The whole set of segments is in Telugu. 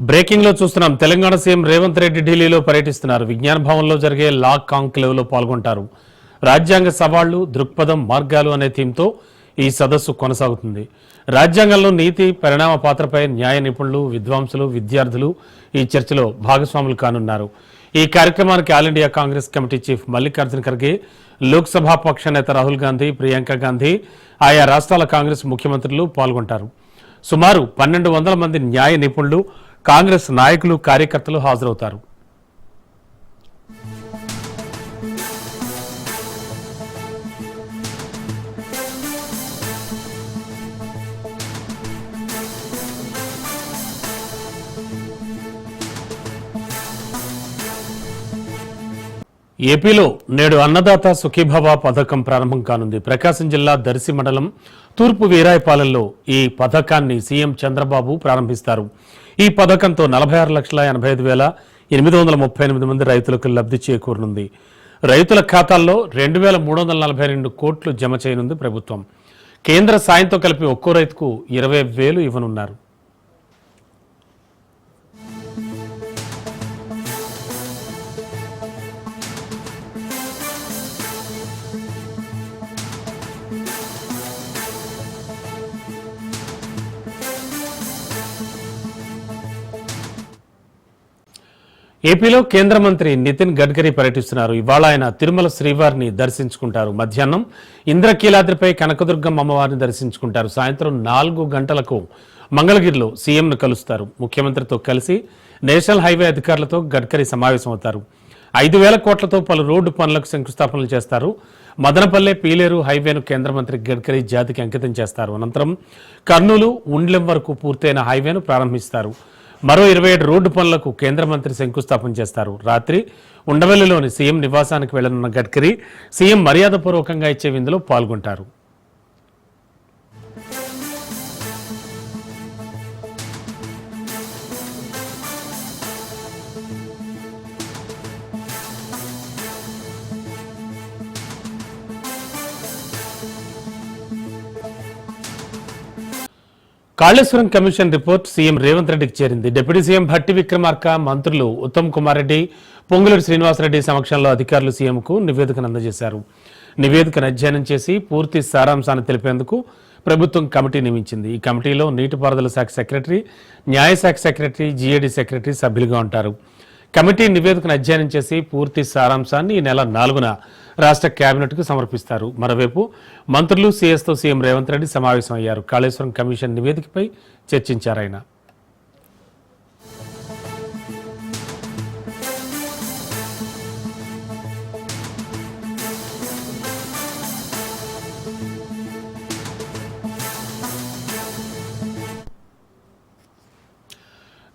బ్రేకింగ్ లో చూస్తున్నాం. తెలంగాణ సీఎం రేవంత్ రెడ్డి ఢిల్లీలో పర్యటిస్తున్నారు. విజ్ఞాన భవన్లో జరిగే లా కాంక్లేవ్ లో పాల్గొంటారు. రాజ్యాంగ సవాళ్లు, దృక్పథం, మార్గాలు అనే థీమ్తో ఈ సదస్సు కొనసాగుతుంది. రాజ్యాంగంలో నీతి, పరిణామ పాత్రపై న్యాయ నిపుణులు, విద్వాంసులు, విద్యార్థులు ఈ చర్చలో భాగస్వాములు కానున్నారు. ఈ కార్యక్రమానికి all India Congress committee chief Mallikarjuna Kharge, Lok Sabha పక్ష నేత రాహుల్ గాంధీ, ప్రియాంక గాంధీ, ఆయా రాష్ట్రాల కాంగ్రెస్ ముఖ్యమంత్రులు పాల్గొంటారు. సుమారు 1200 మంది న్యాయ నిపుణులు, కాంగ్రెస్ నాయకులు, కార్యకర్తలు హాజరవుతారు. ఏపీలో నేడు అన్నదాత సుఖీభవ పథకం ప్రారంభం కానుంది. ప్రకాశం జిల్లా దర్శి మండలం తూర్పు వీరాయపాలెంలో ఈ పథకాన్ని సీఎం చంద్రబాబు ప్రారంభిస్తారు. ఈ పథకంతో 46,85,838 మంది రైతులకు లబ్ధి చేకూరనుంది. రైతుల ఖాతాల్లో 2,342 కోట్లు జమ చేయనుంది ప్రభుత్వం. కేంద్ర సాయంతో కలిపి ఒక్కో రైతుకు 20,000 ఇవ్వనున్నారు. ఏపీలో కేంద్ర మంత్రి నితిన్ గడ్కరీ పర్యటిస్తున్నారు. ఇవాళ ఆయన తిరుమల శ్రీవారిని దర్శించుకుంటారు. మధ్యాహ్నం ఇంద్రకీలాద్రిపై కనకదుర్గమ్మ అమ్మవారిని దర్శించుకుంటారు. సాయంత్రం 4 గంటలకు మంగళగిరిలో సీఎంను కలుస్తారు. ముఖ్యమంత్రితో కలిసి నేషనల్ హైవే అధికారులతో గడ్కరీ సమావేశమవుతారు. 5,000 కోట్లతో పలు రోడ్డు పనులకు శంకుస్థాపనలు చేస్తారు. మదనపల్లె పీలేరు హైవేను కేంద్ర మంత్రి గడ్కరీ జాతికి అంకితం చేస్తారు. అనంతరం కర్నూలు, ఉండ్లెం వరకు పూర్తయిన హైవేను ప్రారంభిస్తారు. మరో 27 రోడ్డు పనులకు కేంద్ర మంత్రి శంకుస్థాపన చేస్తారు. రాత్రి ఉండవల్లిలోని సీఎం నివాసానికి వెళ్లనున్న గడ్కరీ సీఎం మర్యాదపూర్వకంగా ఇచ్చే విందులో పాల్గొంటారు. Kaleshwaram commission report CM Revanth రెడ్డికి చేరింది. డిప్యూటీ సీఎం భట్టి విక్రమార్క, మంత్రులు ఉత్తమ్ కుమార్ రెడ్డి, పొంగులేటి శ్రీనివాసరెడ్డి సమక్షంలో అధికారులు సీఎంకు నివేదికను అందజేశారు. నివేదికను అధ్యయనం చేసి పూర్తి సారాంశాన్ని తెలిపేందుకు ప్రభుత్వం కమిటీ నియమించింది. ఈ కమిటీలో నీటిపారుదల శాఖ సెక్రటరీ, న్యాయశాఖ సెక్రటరీ, జీఏడీ సెక్రటరీ సభ్యులుగా ఉంటారు. కమిటీ నివేదికను అధ్యయనం చేసి పూర్తి సారాంశాన్ని ఈ నెల 4న రాష్ట్ర కేబినెట్కు సమర్పిస్తారు. మరోవైపు మంత్రులు, సీఎస్తో సీఎం రేవంత్ రెడ్డి సమావేశం అయ్యారు. కాళేశ్వరం కమిషన్ నివేదికపై చర్చించారు ఆయన.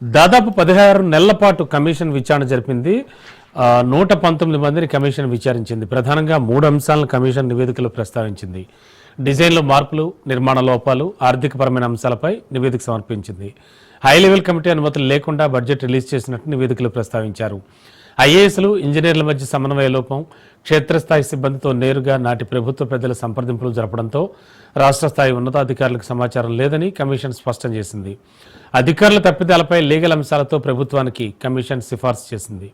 దాదాపు 16 నెలల పాటు కమిషన్ విచారణ జరిపింది. 119 మందిని కమిషన్ విచారించింది. ప్రధానంగా 3 అంశాలను కమిషన్ నివేదికలో ప్రస్తావించింది. డిజైన్లో మార్పులు, నిర్మాణ లోపాలు, ఆర్థికపరమైన అంశాలపై నివేదిక సమర్పించింది. హై లెవెల్ కమిటీ అనుమతులు లేకుండా బడ్జెట్ రిలీజ్ చేసినట్టు నివేదికలో ప్రస్తావించారు. ఐఏఎస్లు, ఇంజనీర్ల మధ్య సమన్వయ లోపం, క్షేత్రస్థాయి సిబ్బందితో నేరుగా నాటి ప్రభుత్వ పెద్దల సంప్రదింపులు జరపడంతో రాష్ట్ర స్థాయి ఉన్నతాధికారులకు సమాచారం లేదని కమిషన్ స్పష్టం చేసింది. అధికారుల తప్పిదాలపై లీగల్ అంశాలతో ప్రభుత్వానికి కమిషన్ సిఫార్సు చేసింది.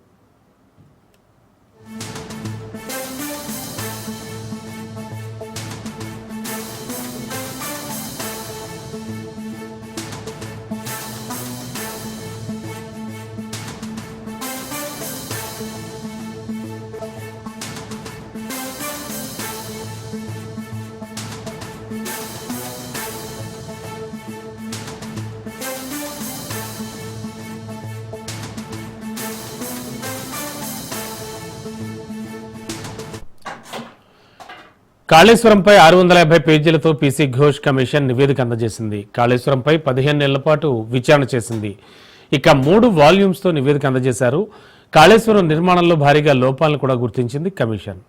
కాళేశ్వరంపై 650 పేజీలతో పీసీ ఘోష్ కమిషన్ నివేదిక అందజేసింది. కాళేశ్వరంపై 15 నెలల పాటు విచారణ చేసింది. ఇక 3 వాల్యూమ్స్తో నివేదిక అందజేశారు. కాళేశ్వరం నిర్మాణంలో భారీగా లోపాలను కూడా గుర్తించింది కమిషన్.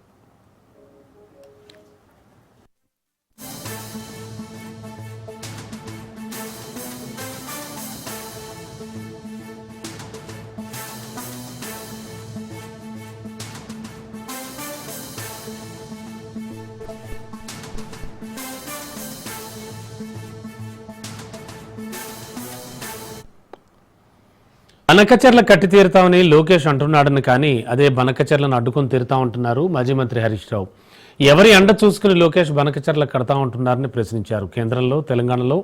బనకచెర్ల కట్టి తీరుతామని లోకేష్ అంటున్నాడని కానీ అదే బనకచెర్లను అడ్డుకొని తీరుతా ఉంటున్నారు మాజీ మంత్రి హరీష్ రావు. ఎవరి అండ చూసుకుని లోకేష్ బనకచెర్ల కడతా ఉంటున్నారని ప్రశ్నించారు. కేంద్రంలో తెలంగాణలో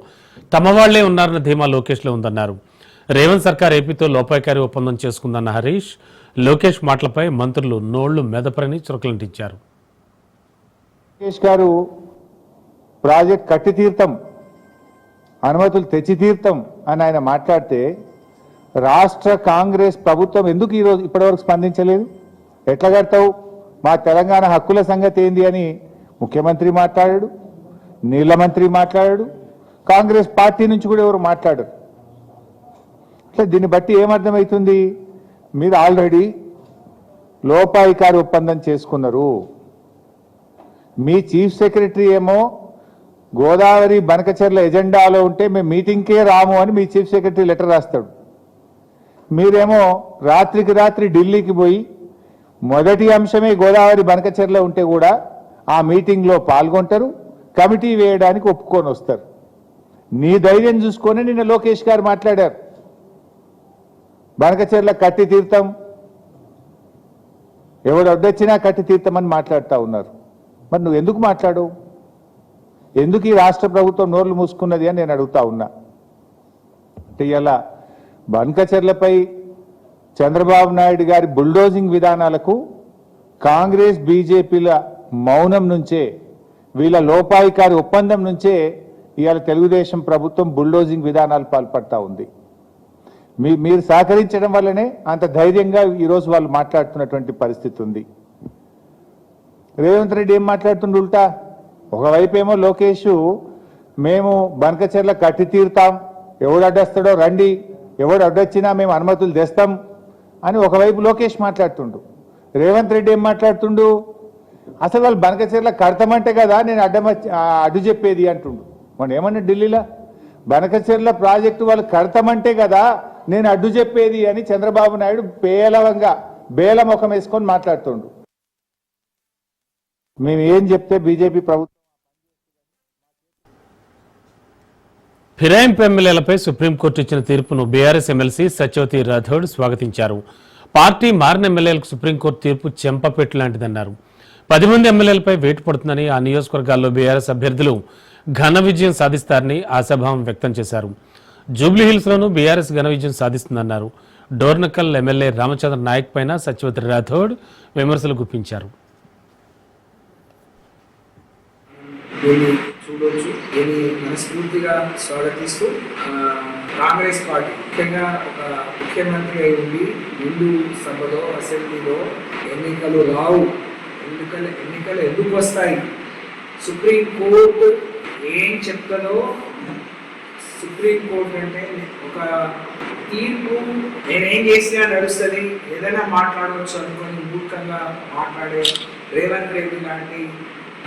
తమ వాళ్లే ఉన్నారన్న ధీమా లోకేష్లో ఉందన్నారు. రేవంత్ సర్కార్ ఏపీతో లోపాయకారి ఒప్పందం చేసుకుందన్న హరీష్ లోకేష్ మాటలపై మంత్రులు నోళ్లు మెదపరని చురకలంటించారు. లోకేష్ గారు ప్రాజెక్ట్ కట్టి తీర్థం, అనుమతులు తెచ్చి తీర్థం అని ఆయన మాట్లాడితే రాష్ట్ర కాంగ్రెస్ ప్రభుత్వం ఎందుకు ఈరోజు ఇప్పటివరకు స్పందించలేదు? ఎట్లా కడతావు, మా తెలంగాణ హక్కుల సంగతి ఏంది అని ముఖ్యమంత్రి మాట్లాడాడు, నీళ్ల మంత్రి మాట్లాడాడు, కాంగ్రెస్ పార్టీ నుంచి కూడా ఎవరు మాట్లాడరు. అట్లా దీన్ని బట్టి ఏమర్థమవుతుంది? మీరు ఆల్రెడీ లోపాయికారి ఒప్పందం చేసుకున్నారు. మీ చీఫ్ సెక్రటరీ ఏమో గోదావరి బనకచెర్ల ఎజెండాలో ఉంటే మేము మీటింగ్కే రాము అని మీ చీఫ్ సెక్రటరీ లెటర్ రాస్తాడు. మీరేమో రాత్రికి రాత్రి ఢిల్లీకి పోయి మొదటి అంశమే గోదావరి బనకచెర్ల ఉంటే కూడా ఆ మీటింగ్లో పాల్గొంటారు, కమిటీ వేయడానికి ఒప్పుకొని వస్తారు. నీ ధైర్యం చూసుకొని నిన్న లోకేష్ గారు మాట్లాడారు, బనకచెర్ల కట్టి తీర్థం, ఎవడు అడ్డొచ్చినా కట్టి తీర్థమని మాట్లాడుతూ ఉన్నారు. మరి నువ్వు ఎందుకు మాట్లాడవు? ఎందుకు ఈ రాష్ట్ర ప్రభుత్వం నోర్లు మూసుకున్నది అని నేను అడుగుతా ఉన్నా. అంటే ఇలా బనకచెర్లపై చంద్రబాబు నాయుడు గారి బుల్డోజింగ్ విధానాలకు కాంగ్రెస్ బీజేపీల మౌనం నుంచే, వీళ్ళ లోపాయికారి ఒప్పందం నుంచే ఇవాళ తెలుగుదేశం ప్రభుత్వం బుల్డోజింగ్ విధానాలు పాల్పడతా ఉంది. మీరు సహకరించడం వల్లనే అంత ధైర్యంగా ఈరోజు వాళ్ళు మాట్లాడుతున్నటువంటి పరిస్థితి ఉంది. రేవంత్ రెడ్డి ఏం మాట్లాడుతుండు ఉల్టా? ఒకవైపేమో లోకేష్ మేము బనకచెర్ల కట్టి తీరుతాం, ఎవడు అడ్డొస్తాడో రండి, ఎవడు అడ్డొచ్చినా మేము అనుమతులు తెస్తాం అని ఒకవైపు లోకేష్ మాట్లాడుతుండు. రేవంత్ రెడ్డి ఏం మాట్లాడుతుండు? అసలు వాళ్ళు బనకచెర్ల కడతామంటే కదా నేను అడ్డు చెప్పేది అంటుండు. మనం ఏమన్నా ఢిల్లీలో బనకచెర్ల ప్రాజెక్టు వాళ్ళు కడతామంటే కదా నేను అడ్డు చెప్పేది అని చంద్రబాబు నాయుడు పేలవంగా బేల ముఖం వేసుకొని మాట్లాడుతుండు. మేము ఏం చెప్తే బీజేపీ ప్రభుత్వం. ఫిరాయింపు ఎమ్మెల్యేలపై సుప్రీంకోర్టు ఇచ్చిన తీర్పును బీఆర్ఎస్ ఎమ్మెల్సీ సత్యవతి రాథోడ్ స్వాగతించారు. పార్టీ మారిన ఎమ్మెల్యేలకు సుప్రీంకోర్టు తీర్పు చెంపపెట్టు లాంటిదన్నారు. 10 మంది ఎమ్మెల్యేలపై వేటు పడుతుందని, ఆ నియోజకవర్గాల్లో బీఆర్ఎస్ అభ్యర్థులు ఘన విజయం సాధిస్తారని ఆశాభావం వ్యక్తం చేశారు. జూబ్లీహిల్స్లోనూ బీఆర్ఎస్ ఘన విజయం సాధిస్తుందన్నారు. డోర్నకల్ ఎమ్మెల్యే రామచంద్ర నాయక్ పైన సత్యవతి రాథోడ్ విమర్శలు గుప్పించారు. దీన్ని చూడవచ్చు, దీన్ని మనస్ఫూర్తిగా స్వాగతిస్తూ కాంగ్రెస్ పార్టీ ముఖ్యంగా ఒక ముఖ్యమంత్రి అయి ఉండి ముందు సభలో అసెంబ్లీలో ఎన్నికలు రావు, ఎన్నికలు ఎందుకు వస్తాయి, సుప్రీంకోర్టు ఏం చెప్తుందో, సుప్రీంకోర్టు అంటే ఒక తీర్పు నేనేం చేసినా నడుస్తుంది, ఏదైనా మాట్లాడవచ్చు అనుకొని మూర్ఖంగా మాట్లాడే రేవంత్ రెడ్డి లాంటి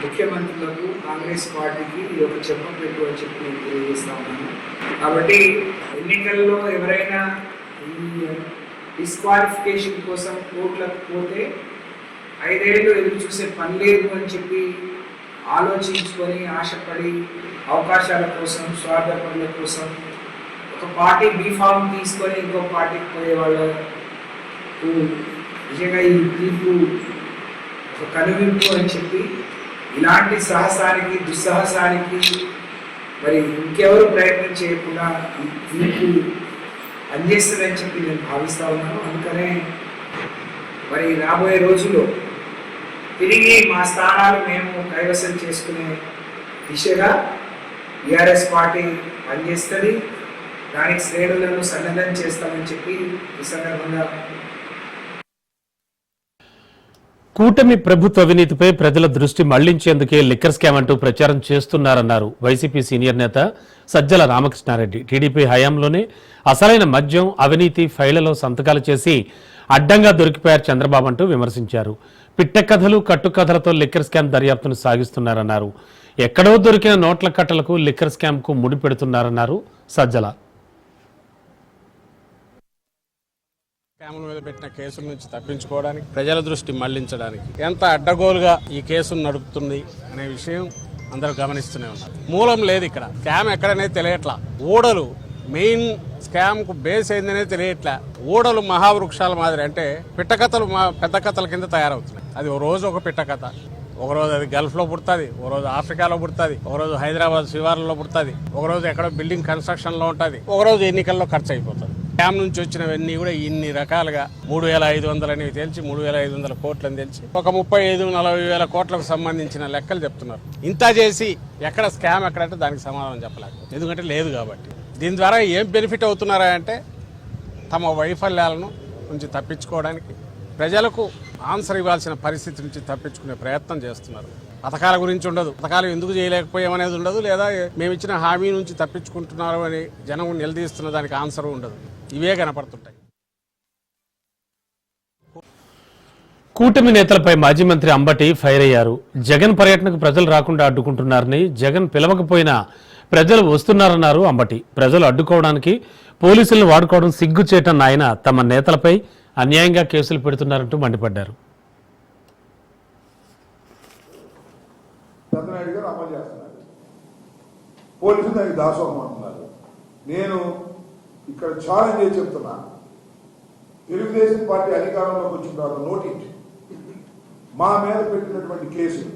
ముఖ్యమంత్రులకు కాంగ్రెస్ పార్టీకి ఇది ఒక చెప్పపెట్టు అని చెప్పి నేను తెలియజేస్తా ఉన్నాను. కాబట్టి ఎన్నికల్లో ఎవరైనా ఈ డిస్క్వాలిఫికేషన్ కోసం కోర్టులకు పోతే 5 ఏళ్ళు ఎదురు చూసే పని లేదు అని చెప్పి ఆలోచించుకొని ఆశపడి అవకాశాల కోసం, స్వార్థ పనుల కోసం ఒక పార్టీ బీఫామ్ తీసుకొని ఇంకో పార్టీకి పోయే వాళ్ళకు నిజంగా ఈ తీర్పు ఒక కనువింపు అని చెప్పి ఇలాంటి సాహసానికి, దుస్సాహసానికి మరి ఇంకెవరు ప్రయత్నం చేయకుండా ఈ తీర్పు పనిచేస్తుందని చెప్పి నేను భావిస్తా ఉన్నాను. అందుకనే మరి రాబోయే రోజుల్లో తిరిగి మా స్థానాలు మేము కైవసం చేసుకునే దిశగా బీఆర్ఎస్ పార్టీ పనిచేస్తుంది. దానికి శ్రేణులను సన్నద్ధం చేస్తామని చెప్పి ఈ సందర్భంగా. కూటమి ప్రభుత్వ అవినీతిపై ప్రజల దృష్టి మళ్లించేందుకే లిక్కర్ స్కామ్ అంటూ ప్రచారం చేస్తున్నారన్నారు వైసీపీ సీనియర్ నేత సజ్జల రామకృష్ణారెడ్డి. టీడీపీ హయాంలోనే అసలైన మద్యం అవినీతి ఫైళ్లలో సంతకాలు చేసి అడ్డంగా దొరికిపోయారు చంద్రబాబు అంటూ విమర్శించారు. పిట్టకథలు, కట్టుకథలతో లిక్కర్ స్కామ్ దర్యాప్తును సాగిస్తున్నారన్నారు. ఎక్కడో దొరికిన నోట్ల కట్టలకు లిక్కర్ స్కామ్ కు ముడి పెడుతున్నారన్నారు సజ్జల. స్కాముల మీద పెట్టిన కేసుల నుంచి తప్పించుకోవడానికి, ప్రజల దృష్టి మళ్లించడానికి ఎంత అడ్డగోలుగా ఈ కేసును నడుపుతుంది అనే విషయం అందరూ గమనిస్తూనే ఉన్నారు. మూలం లేదు ఇక్కడ, స్కామ్ ఎక్కడనేది తెలియట్లా. ఊడలు మెయిన్ స్కామ్కు బేస్ అయిందనే తెలియట్లే. ఓడలు మహావృక్షాల మాదిరి, అంటే పిట్టకథలు పెద్ద కథల కింద తయారవుతున్నాయి. అది ఓ రోజు ఒక పిట్టకథ, ఒకరోజు అది గల్ఫ్లో పుడుతుంది, ఒకరోజు ఆఫ్రికాలో పుడుతుంది, ఒకరోజు హైదరాబాద్ శివార్లలో పుడుతుంది, ఒకరోజు ఎక్కడో బిల్డింగ్ కన్స్ట్రక్షన్లో ఉంటుంది, ఒకరోజు ఎన్నికల్లో ఖర్చు అయిపోతుంది. స్కామ్ నుంచి వచ్చినవన్నీ కూడా ఇన్ని రకాలుగా 3,500 అనేవి తెలిసి 3,500 కోట్లని తెలిసి ఒక 35-40 వేల కోట్లకు సంబంధించిన లెక్కలు చెప్తున్నారు. ఇంత చేసి ఎక్కడ స్కామ్ ఎక్కడంటే దానికి సమాధానం చెప్పలేకపోతే, ఎందుకంటే లేదు కాబట్టి. దీని ద్వారా ఏం బెనిఫిట్ అవుతున్నారా అంటే తమ వైఫల్యాలను నుంచి తప్పించుకోవడానికి, ప్రజలకు ఆన్సర్ ఇవ్వాల్సిన పరిస్థితి నుంచి తప్పించుకునే ప్రయత్నం చేస్తున్నారు. పథకాల గురించి ఉండదు, పథకాలు ఎందుకు చేయలేకపోయామనేది ఉండదు, లేదా మేము ఇచ్చిన హామీ నుంచి తప్పించుకుంటున్నారు అని జనం నిలదీస్తున్న దానికి ఆన్సర్ ఉండదు. ఇవే కనపడుతుంటాయి. కూటమి నేతలపై మాజీ మంత్రి అంబటి ఫైర్ అయ్యారు. జగన్ పర్యటనకు ప్రజలు రాకుండా అడ్డుకుంటున్నారని, జగన్ పిలవకపోయినా ప్రజలు వస్తున్నారన్నారు అంబటి. ప్రజలు అడ్డుకోవడానికి పోలీసులను వాడుకోవడం సిగ్గుచేటన్న ఆయన తమ నేతలపై అన్యాయంగా కేసులు పెడుతున్నారంటూ మండిపడ్డారు. పెద్దనాయుడు గారు అమలు చేస్తున్నారు, పోలీసులు దానికి దాసోహం అంటున్నారు. నేను ఇక్కడ ఛాలెంజ్ చేసి చెప్తున్నా, తెలుగుదేశం పార్టీ అధికారంలోకి వచ్చిన తర్వాత నోటీస్ మా మీద పెట్టినటువంటి కేసులు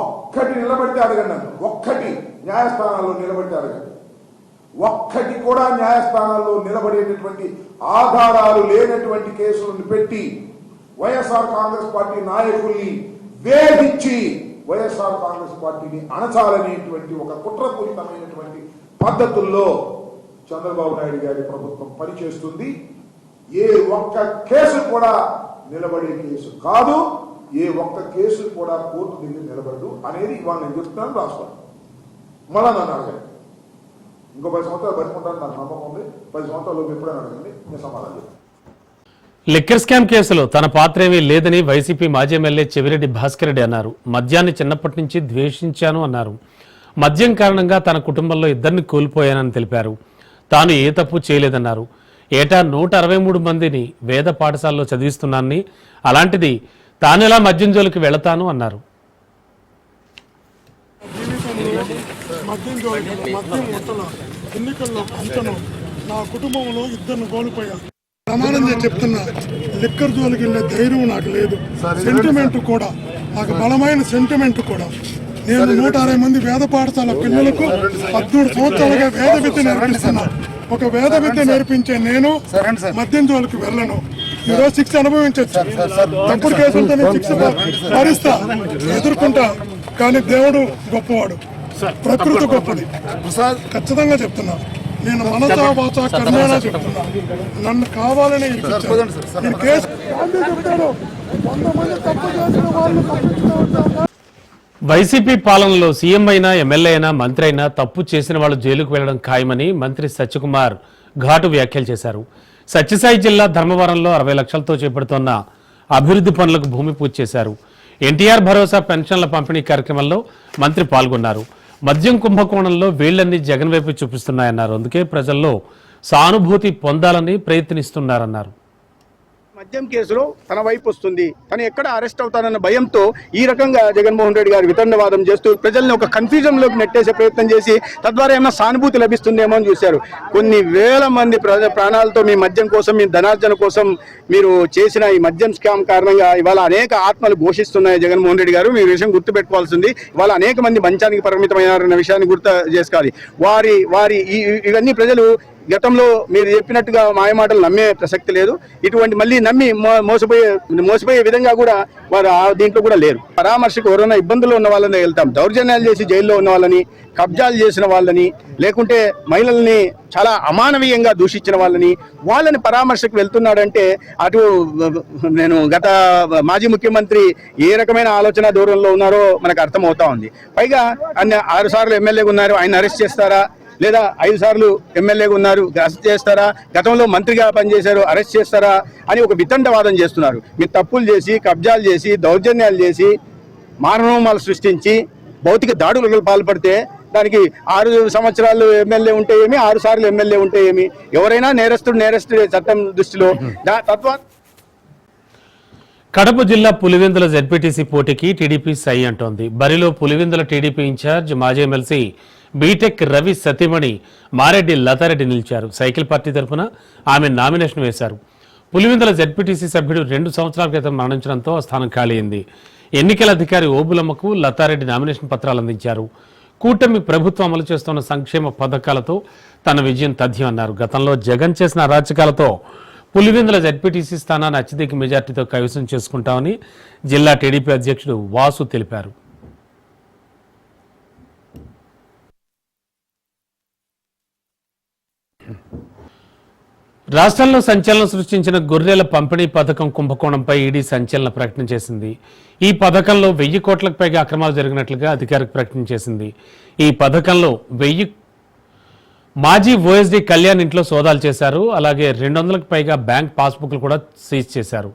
ఒక్కటి నిలబడితే అడగండి, నన్ను ఒక్కటి న్యాయస్థానాల్లో నిలబడితే అడగండి. ఒక్కటి కూడా న్యాయస్థానాల్లో నిలబడేటటువంటి ఆధారాలు లేనటువంటి కేసులను పెట్టి వైఎస్ఆర్ కాంగ్రెస్ పార్టీ నాయకుల్ని వేధించి వైఎస్ఆర్ కాంగ్రెస్ పార్టీని అణచాలనేటువంటి ఒక కుట్రపూరితమైనటువంటి పద్ధతుల్లో చంద్రబాబు నాయుడు గారి ప్రభుత్వం పనిచేస్తుంది. ఏ ఒక్క కేసు కూడా నిలబడే కేసు కాదు, ఏ ఒక్క కేసు కూడా కోర్టు దగ్గర నిలబడదు అనేది ఇవాళ నేను చెప్తున్నాను. రాసుకోండి, మళ్ళా నన్ను అడగండి. ఇంకో 10 సంవత్సరాలు బతుకుంటాను నాకు నమ్మకం ఉంది. 10 సంవత్సరాలు ఎప్పుడైనా అడగండి, నేను సమాధానం చెప్తాను. లిక్కర్ స్కామ్ కేసులో తన పాత్రేమీ లేదని వైసీపీ మాజీ ఎమ్మెల్యే చెవిరెడ్డి భాస్కర్ రెడ్డి అన్నారు. మద్యాన్ని చిన్నప్పటి నుంచి ద్వేషించాను అన్నారు. మద్యం కారణంగా తన కుటుంబంలో 2 కోల్పోయానని తెలిపారు. తాను ఏ తప్పు చేయలేదన్నారు. ఏటా 163 మందిని వేద పాఠశాలలో చదివిస్తున్నానని, అలాంటిది తానెలా మద్యం జోలికి వెళతాను అన్నారు. ఎన్నికల్లో అంచనా నా కుటుంబంలో 2 కోల్పోయా. ప్రమాణం చేసి చెప్తున్నా, లిక్కర్ జోలికి వెళ్ళే ధైర్యం నాకు లేదు. సెంటిమెంట్ కూడా నాకు బలమైన సెంటిమెంట్ కూడా. నేను 160 మంది వేద పాఠశాల పిల్లలకు 13 సంవత్సరాలుగా వేద విద్య నేర్పిస్తున్నా. ఒక వేద విద్య నేర్పించే నేను మద్యం జోలికి వెళ్ళను. ఈరోజు శిక్ష అనుభవించవచ్చు, తప్పుడు కేసులతో శిక్ష భరిస్తా, ఎదుర్కొంటా. కానీ దేవుడు గొప్పవాడు, ప్రకృతి గొప్పది. ఖచ్చితంగా చెప్తున్నా, నేను మనసా వాచా కర్మేనా చెప్తున్నా. నన్ను కావాలని కేసు చెప్తాను. 100 మంది తప్పు చేసిన వాళ్ళు తప్పించుకుంటూ. వైసీపీ పాలనలో సీఎం అయినా, ఎమ్మెల్యే అయినా, మంత్రి అయినా తప్పు చేసిన వాళ్ళు జైలుకు వెళ్లడం ఖాయమని మంత్రి సత్యకుమార్ ఘాటు వ్యాఖ్యలు చేశారు. సత్యసాయి జిల్లా ధర్మవరంలో 60 లక్షలతో చేపడుతోన్న అభివృద్ధి పనులకు భూమి పూజ చేశారు. ఎన్టీఆర్ భరోసా పెన్షన్ల పంపిణీ కార్యక్రమంలో మంత్రి పాల్గొన్నారు. మద్యం కుంభకోణంలో వీళ్లన్నీ జగన్ వైపు చూపిస్తున్నాయన్నారు. అందుకే ప్రజల్లో సానుభూతి పొందాలని ప్రయత్నిస్తున్నారన్నారు. మద్యం కేసులో తన వైపు వస్తుంది, తను ఎక్కడ అరెస్ట్ అవుతానన్న భయంతో ఈ రకంగా జగన్మోహన్ రెడ్డి గారు వితండవాదం చేస్తూ ప్రజల్ని ఒక కన్ఫ్యూజన్ లోకి నెట్టేసే ప్రయత్నం చేసి తద్వారా ఏమైనా సానుభూతి లభిస్తుందేమో అని చూశారు. కొన్ని వేల మంది ప్రాణాలతో మీ మద్యం కోసం, మీ ధనార్జన కోసం మీరు చేసిన ఈ మద్యం స్కామ్ కారణంగా ఇవాళ అనేక ఆత్మలు ఘోషిస్తున్నాయి. జగన్మోహన్ రెడ్డి గారు, మీ విషయం గుర్తుపెట్టుకోవాల్సింది, ఇవాళ అనేక మంది మంచానికి పరిమితమైనారన్న విషయాన్ని గుర్తు చేసుకోవాలి. వారి ఇవన్నీ ప్రజలు గతంలో మీరు చెప్పినట్టుగా మాయమాటలు నమ్మే ప్రసక్తి లేదు. ఇటువంటి మళ్ళీ నమ్మి మోసపోయే విధంగా కూడా వారు దీంట్లో కూడా లేరు. పరామర్శకు ఎవరైనా ఇబ్బందుల్లో ఉన్న వాళ్ళని వెళ్తాం, దౌర్జన్యాలు చేసి జైల్లో ఉన్న వాళ్ళని, కబ్జాలు చేసిన వాళ్ళని, లేకుంటే మహిళల్ని చాలా అమానవీయంగా దూషించిన వాళ్ళని పరామర్శకు వెళ్తున్నాడంటే అటు నేను గత మాజీ ముఖ్యమంత్రి ఏ రకమైన ఆలోచన దూరంలో ఉన్నారో మనకు అర్థమవుతా ఉంది. పైగా ఆయన 6 సార్లు ఎమ్మెల్యేగా ఉన్నారు, ఆయన అరెస్ట్ చేస్తారా? లేదా 5 సార్లు ఎమ్మెల్యేగా ఉన్నారు, అరెస్ట్ చేస్తారా? గతంలో మంత్రిగా పనిచేశారు, అరెస్ట్ చేస్తారా అని ఒక వితండవాదం చేస్తున్నారు. మీరు తప్పులు చేసి, కబ్జాలు చేసి, దౌర్జన్యాలు చేసి, మానవమాలు సృష్టించి భౌతిక దాడులకు పాల్పడితే దానికి 6 సంవత్సరాలు ఎమ్మెల్యే ఉంటే ఏమి, 6 సార్లు ఎమ్మెల్యే ఉంటే ఏమి? ఎవరైనా నేరస్తుడే చట్టం దృష్టిలో. కడప జిల్లా పులివెందుల జెడ్పీటీసీ పోటీకి టీడీపీ సై అంటోంది. బరిలో పులివెందుల టీడీపీ ఇన్ఛార్జ్ మాజీ ఎమ్మెల్సీ బీటెక్ రవి సతీమణి మారెడ్డి లతారెడ్డి నిలిచారు. సైకిల్ పార్టీ తరఫున ఆమె నామినేషన్ వేశారు. పులివెందుల జెడ్పీటీసీ సభ్యుడు 2 సంవత్సరాల క్రితం మరణించడంతో ఆ స్థానం ఖాళీ అయింది. ఎన్నికల అధికారి ఓబులమ్మకు లతారెడ్డి నామినేషన్ పత్రాలు అందించారు. కూటమి ప్రభుత్వం అమలు చేస్తున్న సంక్షేమ పథకాలతో తన విజయం తథ్యం అన్నారు. గతంలో జగన్ చేసిన అరాచకాలతో పులివెందుల జెడ్పీటీసీ స్థానాన్ని అత్యధిక మెజార్టీతో కైవసం చేసుకుంటామని జిల్లా టీడీపీ అధ్యక్షుడు వాసు తెలిపారు. రాష్ట్రంలో సంచలనం సృష్టించిన గొర్రెల పంపిణీ పథకం కుంభకోణంపై ఈడీ సంచలన ప్రకటన చేసింది. ఈ పథకంలో 1000 కోట్లకు పైగా అక్రమాలు జరిగినట్లుగా అధికారిక ప్రకటన చేసింది. ఈ పథకంలో 1000 మాజీ ఓఎస్డీ కళ్యాణ్ ఇంట్లో సోదాలు చేశారు. అలాగే 200లకు పైగా బ్యాంక్ పాస్బుక్లు కూడా సీజ్ చేశారు.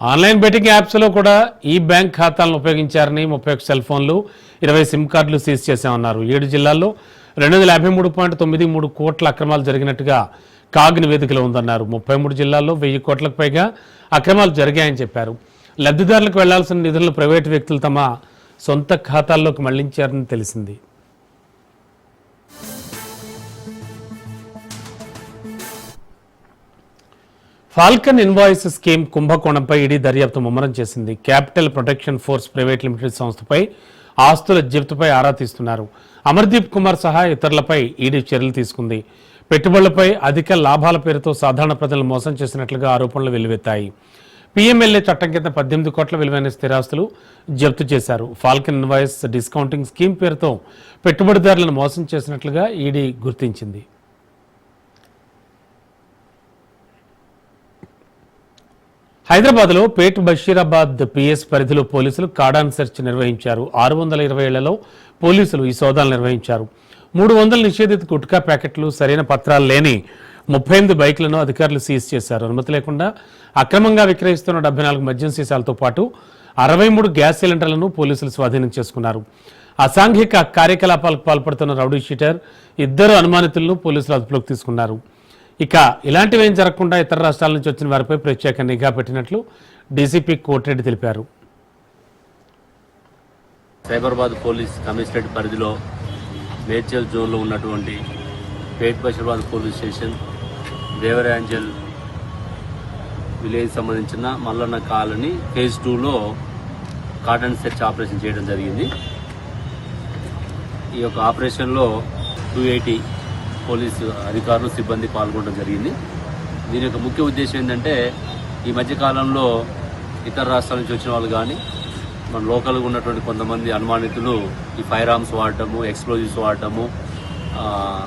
ఆన్లైన్ బెట్టింగ్ యాప్స్లో కూడా ఈ బ్యాంక్ ఖాతాలను ఉపయోగించారని 31 సెల్ ఫోన్లు 20 సిమ్ కార్డులు సీజ్ చేశామన్నారు. 7 జిల్లాల్లో 253.93 కోట్ల అక్రమాలు జరిగినట్టుగా కాగ్ నివేదికలో ఉందన్నారు. 33 జిల్లాల్లో 1000 కోట్లకు పైగా అక్రమాలు జరిగాయని చెప్పారు. లబ్ధిదారులకు వెళ్లాల్సిన నిధులను ప్రైవేటు వ్యక్తులు తమ సొంత ఖాతాల్లోకి మళ్లించారని తెలిసింది. ఫాల్కన్ ఇన్వాయిస్ స్కీమ్ కుంభకోణంపై ఈడీ దర్యాప్తు ముమ్మరం చేసింది. Capital protection force private limited సంస్థపై ఆస్తుల జప్తుపై ఆరా తీస్తున్నారు. అమర్దీప్ కుమార్ సహా ఇతరులపై ఈడీ చర్యలు తీసుకుంది. పెట్టుబడులపై అధిక లాభాల పేరుతో సాధారణ ప్రజలను మోసం చేసినట్లుగా ఆరోపణలు వెల్లువెత్తాయి. పీఎంఎల్ఏ చట్టం కింద 18 కోట్ల విలువైన స్థిరాస్తులు జప్తు చేశారు. ఫాల్కన్ ఇన్వాయిస్ డిస్కౌంటింగ్ స్కీమ్ పేరుతో పెట్టుబడిదారులను మోసం చేసినట్లుగా ఈడీ గుర్తించింది. హైదరాబాద్లో పేట్ బషీరాబాద్ పిఎస్ పరిధిలో పోలీసులు కార్డాన్ సెర్చ్ నిర్వహించారు. 620 ఏళ్లలో పోలీసులు ఈ సోదాలు నిర్వహించారు. 300 నిషేధిత గుట్కా ప్యాకెట్లు, సరైన పత్రాలు లేని 38 బైకులను అధికారులు సీజ్ చేశారు. అనుమతి లేకుండా అక్రమంగా విక్రయిస్తున్న 74 మద్యం సీసాలతో పాటు 63 గ్యాస్ సిలిండర్లను పోలీసులు స్వాధీనం చేసుకున్నారు. అసాంఘిక కార్యకలాపాలకు పాల్పడుతున్న రౌడీ షీటర్ 2 అనుమానితులను పోలీసులు అదుపులోకి తీసుకున్నారు. ఇక ఇలాంటివేం జరగకుండా ఇతర రాష్ట్రాల నుంచి వచ్చిన వారిపై ప్రత్యేక నిఘా పెట్టినట్లు డీసీపీ కోటిరెడ్డి తెలిపారు. సైబరాబాద్ పోలీస్ కమిషనరేట్ పరిధిలో మేడ్చల్ జోన్లో ఉన్నటువంటి పేట్ బషీరాబాద్ పోలీస్ స్టేషన్, దేవరాంజల్ విలేజ్ సంబంధించిన మల్లన్న కాలనీ ఫేజ్ 2లో కార్డన్ సెర్చ్ ఆపరేషన్ చేయడం జరిగింది. ఈ యొక్క ఆపరేషన్లో 280 పోలీసు అధికారులు, సిబ్బంది పాల్గొనడం జరిగింది. దీని యొక్క ముఖ్య ఉద్దేశం ఏంటంటే, ఈ మధ్యకాలంలో ఇతర రాష్ట్రాల నుంచి వచ్చిన వాళ్ళు కానీ మన లోకల్గా ఉన్నటువంటి కొంతమంది అనుమానితులు ఈ ఫైర్ ఆర్మ్స్ వాడటము, ఎక్స్ప్లోజివ్స్ వాడటము,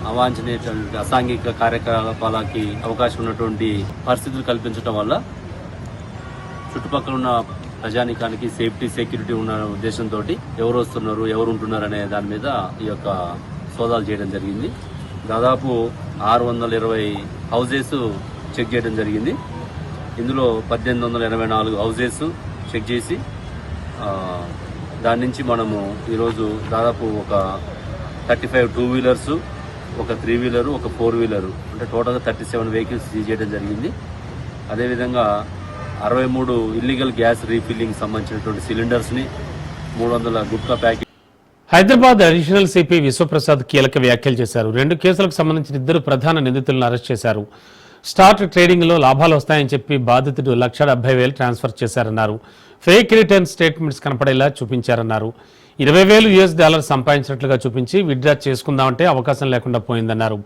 అవాంఛనీయటువంటి అసాంఘిక కార్యకలాపాలకి అవకాశం ఉన్నటువంటి పరిస్థితులు కల్పించడం వల్ల చుట్టుపక్కల ఉన్న ప్రజానీకానికి సేఫ్టీ, సెక్యూరిటీ ఉన్న ఉద్దేశంతో ఎవరు వస్తున్నారు, ఎవరు ఉంటున్నారు అనే దాని మీద ఈ యొక్క సోదాలు చేయడం జరిగింది. దాదాపు 620 హౌజెస్ చెక్ చేయడం జరిగింది. ఇందులో 1884 హౌజెస్ చెక్ చేసి దాని నుంచి మనము ఈరోజు దాదాపు ఒక 35 2 వీలర్స్, ఒక 3 వీలరు, ఒక 4 వీలరు, అంటే టోటల్గా 37 వెహికల్స్ సీజ్ చేయడం జరిగింది. అదేవిధంగా 63 ఇల్లీగల్ గ్యాస్ రీఫిల్లింగ్ సంబంధించినటువంటి సిలిండర్స్ని, 300 gutka packet. Hyderabad additional CP Vishwaprasad కీలక వ్యాఖ్యలు చేశారు. 2 కేసులకు సంబంధించిన 2 ప్రధాన నిందితులను అరెస్ట్ చేశారు. స్టార్ట్ ట్రేడింగ్లో లాభాలు వస్తాయని చెప్పి బాధితుడు $170,000 ట్రాన్స్ఫర్ చేశారన్నారు. ఫేక్ రిటర్న్ స్టేట్మెంట్స్ కనపడేలా చూపించారన్నారు. $20,000 సంపాదించినట్లుగా చూపించి విత్డ్రా చేసుకుందామంటే అవకాశం లేకుండా పోయిందన్నారు.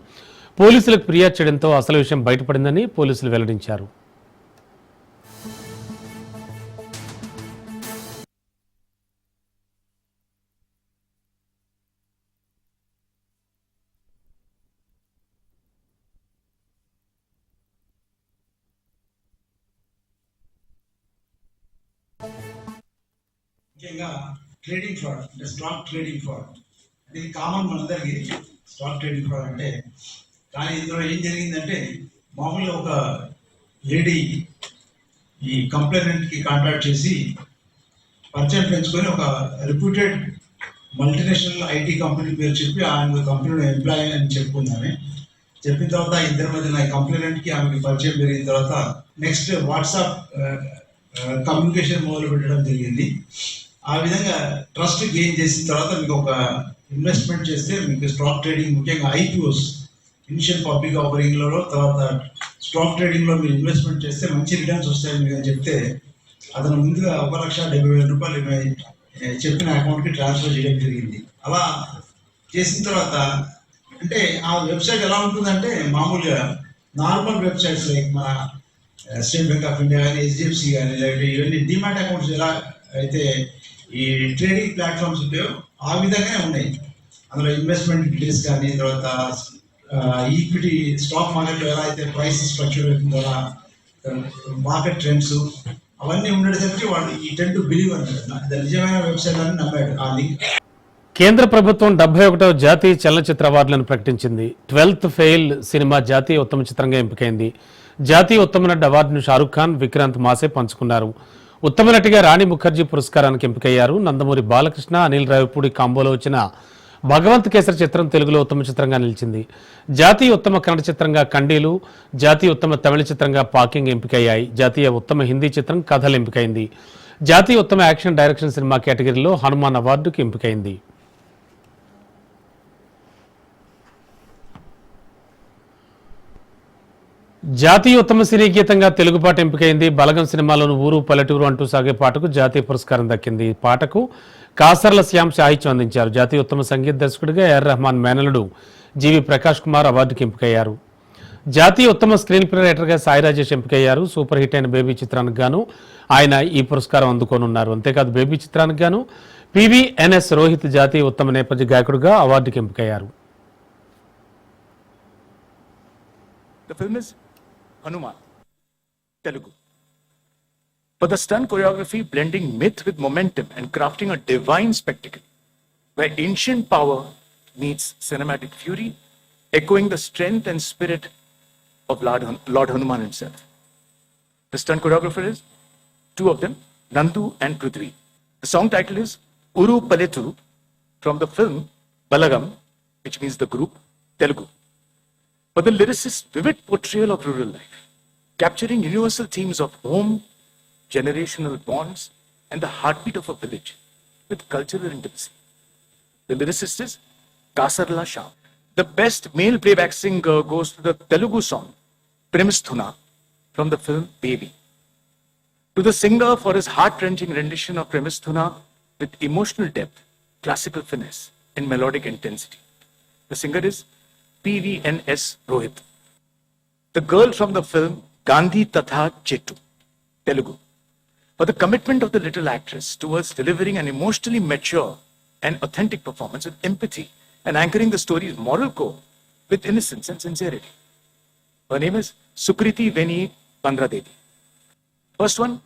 పోలీసులకు ఫిర్యాదు చేయడంతో అసలు విషయం బయటపడిందని పోలీసులు వెల్లడించారు. ముఖ్యంగా ట్రేడింగ్ ఫ్రాడ్ అంటే స్టాక్ ట్రేడింగ్ ఫ్రాడ్ అంటే ఇది కామన్ మనందరికీ స్టాక్ ట్రేడింగ్ ఫ్రాడ్ అంటే. కానీ ఇందులో ఏం జరిగిందంటే, మామూలుగా ఒక లేడీ ఈ కంప్లైనెంట్కి కాంటాక్ట్ చేసి పరిచయం పెంచుకొని ఒక రిప్యూటెడ్ మల్టీనేషనల్ ఐటీ కంపెనీ పేరు చెప్పి ఆమె కంపెనీలో ఎంప్లాయీ అని చెప్పుకుందామే. చెప్పిన తర్వాత ఇద్దరి మధ్య కంప్లైనెంట్కి ఆమెకి పరిచయం పెరిగిన తర్వాత నెక్స్ట్ వాట్సాప్ కమ్యూనికేషన్ మొదలు పెట్టడం జరిగింది. ఆ విధంగా ట్రస్ట్ గెయిన్ చేసిన తర్వాత మీకు ఒక ఇన్వెస్ట్మెంట్ చేస్తే మీకు స్టాక్ ట్రేడింగ్, ముఖ్యంగా ఐపీఓస్, ఇనిషియల్ పబ్లిక్ ఆఫరింగ్లలో, తర్వాత స్టాక్ ట్రేడింగ్లో మీరు ఇన్వెస్ట్మెంట్ చేస్తే మంచి రిటర్న్స్ వస్తాయని మీరు చెప్తే అతను ముందుగా 1,70,000 రూపాయలు చెప్పిన అకౌంట్కి ట్రాన్స్ఫర్ చేయడం జరిగింది. అలా చేసిన తర్వాత అంటే ఆ వెబ్సైట్ ఎలా ఉంటుందంటే మామూలుగా నార్మల్ వెబ్సైట్స్ లైక్ మన స్టేట్ బ్యాంక్ ఆఫ్ ఇండియా కానీ, హెచ్డిఎఫ్సి కానీ, లేకపోతే ఇవన్నీ డిమాట్ అకౌంట్స్ ఎలా అయితే ఈ ట్రేడింగ్ ప్లాట్ఫామ్స్ ఉంటాయో ఆ విధంగానే ఉన్నాయి. అందులో ఇన్వెస్ట్మెంట్ డీటెయిల్స్ కానీ, తర్వాత ఈక్విటీ స్టాక్ మార్కెట్లో ఎలా అయితే ప్రైస్ స్ట్రక్చర్ అవుతుందో అలా మార్కెట్ ట్రెండ్స్ అవన్నీ ఉండేసరికి వాళ్ళు ఈ టెన్ టు బిలీవ్ అన్నాడు. నిజమైన వెబ్సైట్ అని నమ్మాడు. ఆ లింక్ కేంద్ర ప్రభుత్వం 71వ జాతీయ చలనచిత్ర అవార్డులను ప్రకటించింది. 12th ఫెయిల్ సినిమా జాతీయ ఉత్తమ చిత్రంగా ఎంపికైంది. జాతీయ ఉత్తమ నటి అవార్డును షారుఖ్ ఖాన్, విక్రాంత్ మాసే పంచుకున్నారు. ఉత్తమ నటిగా రాణి ముఖర్జీ పురస్కారానికి ఎంపికయ్యారు. నందమూరి బాలకృష్ణ, అనిల్ రావిపూడి కాంబోలో వచ్చిన భగవంత్ కేసరి చిత్రం తెలుగులో ఉత్తమ చిత్రంగా నిలిచింది. జాతీయ ఉత్తమ కన్నడ చిత్రంగా కండీలు, జాతీయ ఉత్తమ తమిళ చిత్రంగా పాకింగ్ ఎంపికయ్యాయి. జాతీయ ఉత్తమ హిందీ చిత్రం కథలు ఎంపికైంది. జాతీయ ఉత్తమ యాక్షన్ డైరెక్షన్ సినిమా కేటగిరీలో హనుమాన్ అవార్డుకి ఎంపికైంది. జాతీయ ఉత్తమ సినీ గీతంగా తెలుగు పాట ఎంపికైంది. బలగం సినిమాలోని ఊరు పల్లెటూరు అంటూ సాగే పాటకు జాతీయ పురస్కారం దక్కింది. ఈ పాటకు కాసర్ల శ్యామ్ సాహిత్యం అందించారు. జాతీయ ఉత్తమ సంగీత దర్శకుడిగా ఏఆర్ రెహమాన్ మేనలుడు జీవి ప్రకాష్ కుమార్ అవార్డుకి ఎంపికయ్యారు. జాతీయ ఉత్తమ స్క్రీన్ ప్లే రైటర్గా సాయి రాజేష్ ఎంపికయ్యారు. సూపర్ హిట్ అయిన బేబీ చిత్రానికి గాను ఆయన ఈ పురస్కారం అందుకోనున్నారు. అంతేకాదు బేబీ చిత్రానికి గాను పివిఎన్ఎస్ రోహిత్ జాతీయ ఉత్తమ నేపథ్య గాయకుడిగా అవార్డుకి ఎంపికయ్యారు. The film is Hanuman, Telugu. But the stunt choreography blending myth with momentum and crafting a divine spectacle where ancient power meets cinematic fury, echoing the strength and spirit of Lord Hanuman himself. The stunt choreographer is two of them, Nandu and Prithvi. The song title is Uru Paleturu from the film Balagam, which means the group, Telugu. But the lyricist's vivid portrayal of rural life, capturing universal themes of home, generational bonds, and the heartbeat of a village with cultural intimacy. The lyricist is Kasarla Shah. The best male playback singer goes to the Telugu song Premisthuna from the film Baby. To the singer for his heart-wrenching rendition of Premisthuna with emotional depth, classical finesse, and melodic intensity. The singer is PVNS Rohit. The girl from the film Gandhi Tatha Chetu, Telugu. For the commitment of the little actress towards delivering an emotionally mature and authentic performance with empathy and anchoring the story's moral core with innocence and sincerity. Her name is Sukriti Veni Pandradevi. First one,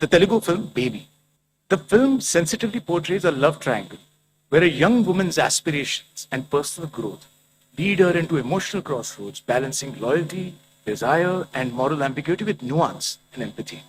the Telugu film Baby. The film sensitively portrays a love triangle where a young woman's aspirations and personal growth lead her into emotional crossroads, balancing loyalty, desire, and moral ambiguity with nuance and empathy.